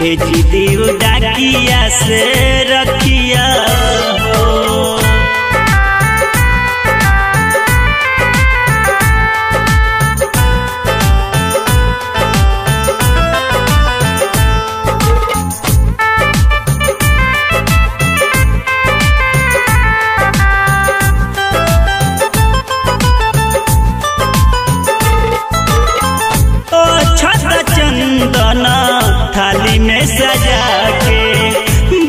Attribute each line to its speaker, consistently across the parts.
Speaker 1: भेजी दियो डाकिया से रखिया हो। चंदना थाली में सजा के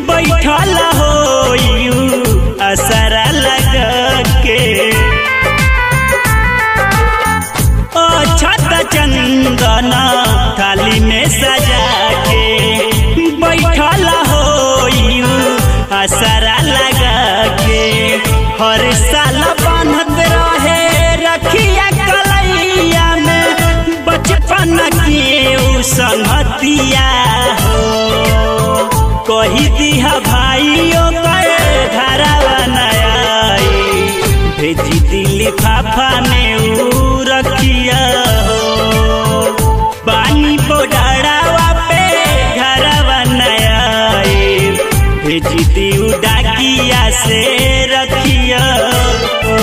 Speaker 1: बैठल हो असरा लगा के। छत चंदना थाली में सजा के बैठल हो असरा लगा के। हर साल बांधत रहे रखिया कलैया में बचपन के संगतिया हो। कही दिया भाइयों के घरवा नया भेजी दी लिफाफा में ऊ रखिया हो। पानी बोडरावा पे घरवा नया भेजी दी डाकिया से रखिया हो।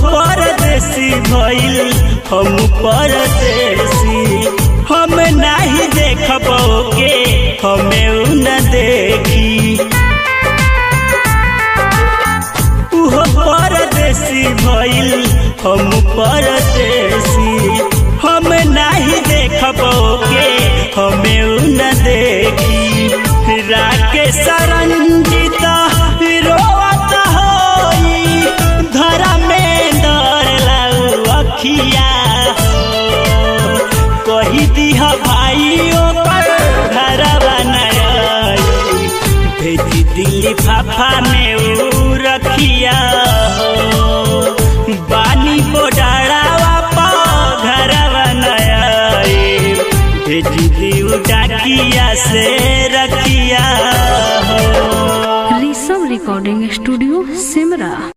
Speaker 1: परदेसी भइल हम परदेसी, हम नहीं देख पाओगे हमें न देखी। परदेसी भइल हम परदेसी, हम नहीं देख पाओगे हमें न देखी। राकेश रंजीता रोवत होई धरा में अखिया हो। कही दिया भाइयों पर घरवा नया भेजी दी लिफाफा में ऊ रखिया हो। बानी बोडरावा पर घरवा नया भेजी दी डाकिया से रखिया हो।
Speaker 2: Rishabh recording studio Simra.